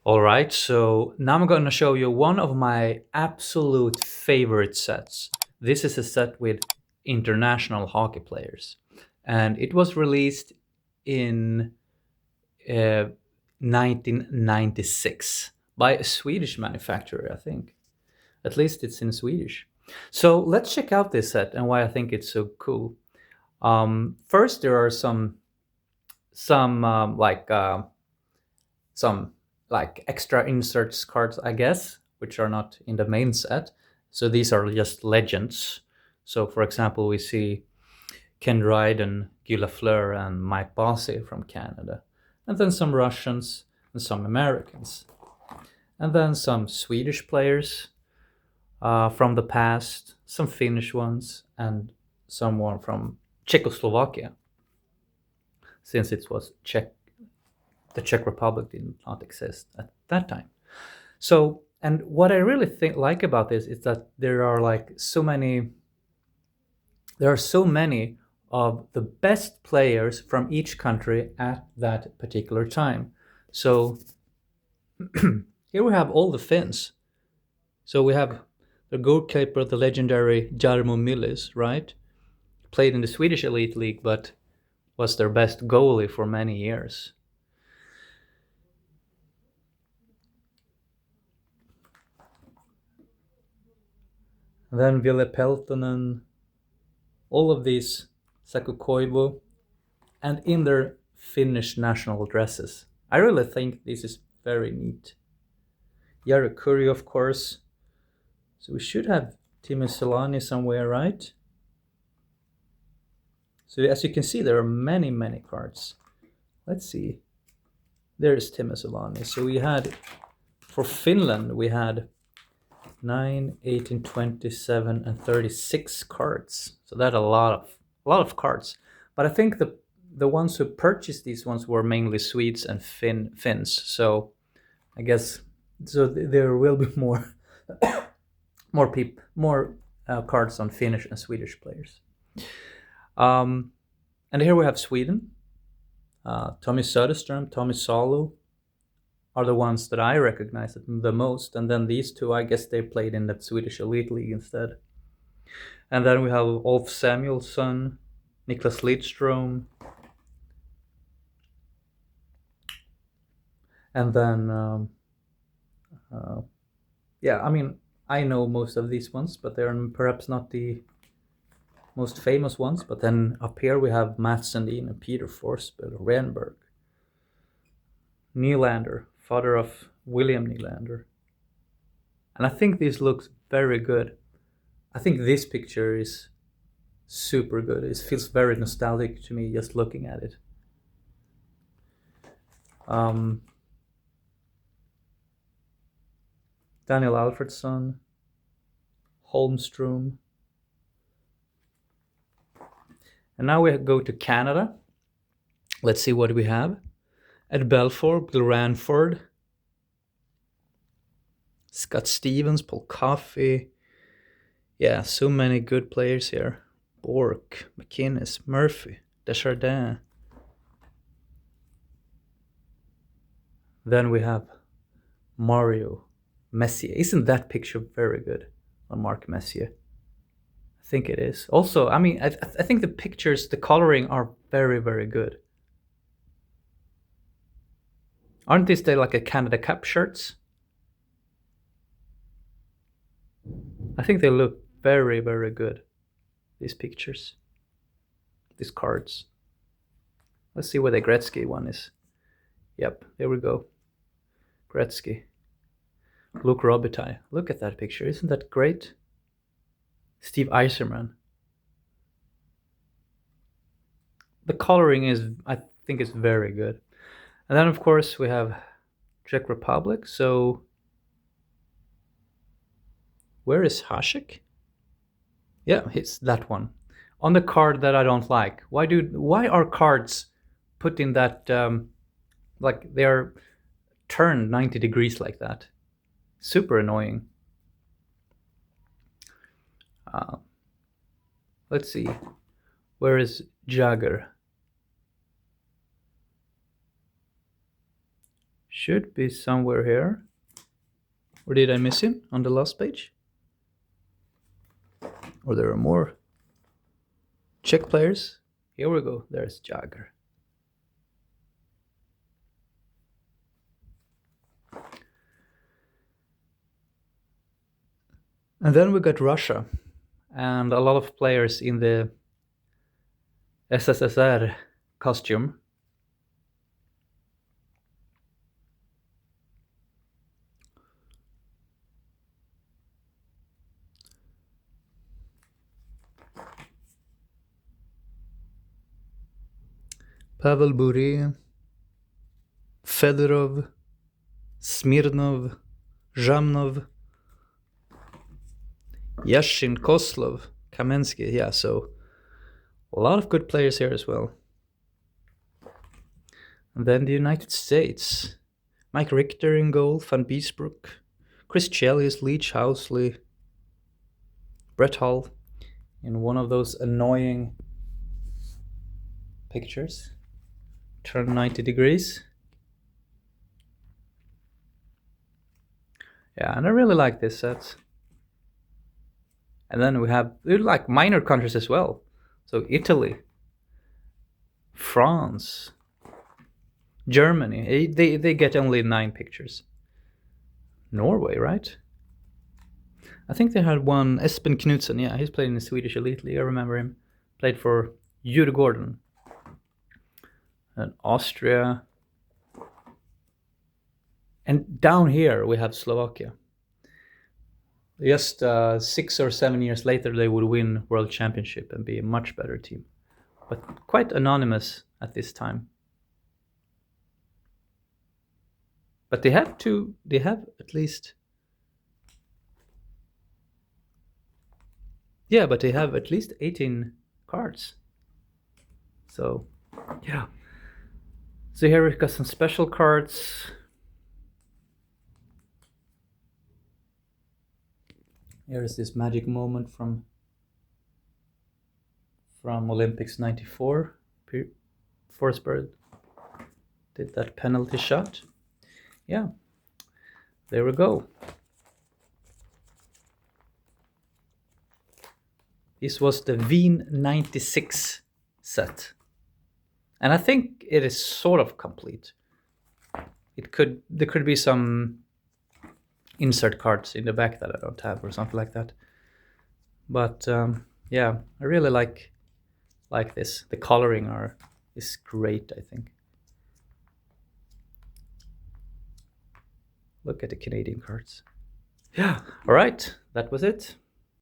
All right, so now I'm going to show you one of my absolute favorite sets. This is a set with international hockey players, and it was released in uh, 1996 by a Swedish manufacturer, I think. At least it's in Swedish. So let's check out this set and why I think it's so cool. First, there are some some like extra inserts cards, I guess, which are not in the main set. So these are just legends. So for example, we see Ken Dryden, Guy Lafleur, and Mike Bossy from Canada. And then some Russians and some Americans. And then some Swedish players from the past, some Finnish ones, and someone from Czechoslovakia, since it was the Czech Republic did not exist at that time. So, and what I really like about this is that there are so many of the best players from each country at that particular time. So here we have all the Finns. So we have the goalkeeper, the legendary Jarmo Myllys, right? Played in the Swedish Elite League, but was their best goalie for many years. And then Ville Peltonen, all of these, Saku Koivu, and in their Finnish national dresses. I really think this is very neat. Jari Kurri, of course. So we should have Timo Solani somewhere, right? So as you can see, there are many, many cards. Let's see. There's Timo Solani. So we had, for Finland, we had 9, 18, 27, and 36 cards. So that's a lot of cards. But I think the ones who purchased these ones were mainly Swedes and Finns. So I guess there will be more more cards on Finnish and Swedish players. And here we have Sweden. Tommy Söderström, Tommy Salo are the ones that I recognize the most. And then these two, I guess they played in the Swedish Elite League instead. And then we have Ulf Samuelsson, Niklas Lidström. And then, yeah, I mean, I know most of these ones, but they're perhaps not the most famous ones. But then up here we have Mats Sundin and Peter Forsberg, Renberg, Nylander, father of William Nylander. And I think this looks very good. I think this picture is super good. It feels very nostalgic to me just looking at it. Daniel Alfredsson, Holmstrom. And now we go to Canada. Let's see what we have. Ed Belfour, Bill Ranford, Scott Stevens, Paul Coffey. Yeah, so many good players here. Bork, McInnes, Murphy, Desjardins. Then we have Mario Messier. Isn't that picture very good on Mark Messier? I think it is. Also, I mean, I think the pictures, the coloring are very, very good. Aren't these like a Canada Cup shirts? I think they look very, very good. These pictures, these cards. Let's see where the Gretzky one is. Yep, there we go. Gretzky. Luke Robitaille. Look at that picture. Isn't that great? Steve Yzerman. The coloring is, I think, is very good. And then, of course, we have Czech Republic. So, where is Hasek? Yeah, it's that one. On the card that I don't like. Why are cards put in that, like they're turned 90 degrees like that? Super annoying. Let's see. Where is Jagger? Should be somewhere here. Or did I miss him on the last page? Or there are more Czech players. Here we go. There's Jagger. And then we got Russia. And a lot of players in the SSSR costume. Pavel Bure, Fedorov, Smirnov, Zhamnov, Yashin, Koslov, Kamensky. Yeah, so a lot of good players here as well. And then the United States. Mike Richter in goal, Van Beesbrook, Chris Chelios, Leach Housley, Brett Hull in one of those annoying pictures. Turn 90 degrees. Yeah, and I really like this set. And then we have like minor countries as well. So Italy, France, Germany. They get only 9 pictures. Norway, right? I think they had one, Espen Knudsen. Yeah, he's played in the Swedish Elite League. I remember him. Played for Djurgården. And Austria. And down here we have Slovakia. Just 6 or 7 years later, they would win World Championship and be a much better team. But quite anonymous at this time. But they have at least... Yeah, but they have at least 18 cards. So, yeah. So here we've got some special cards. Here is this magic moment from Olympics 94. Forsberg did that penalty shot. Yeah, there we go. This was the Wien 96 set. And I think it is sort of complete. There could be some insert cards in the back that I don't have or something like that. But yeah, I really like this. The coloring is great, I think. Look at the Canadian cards. Yeah, all right, that was it.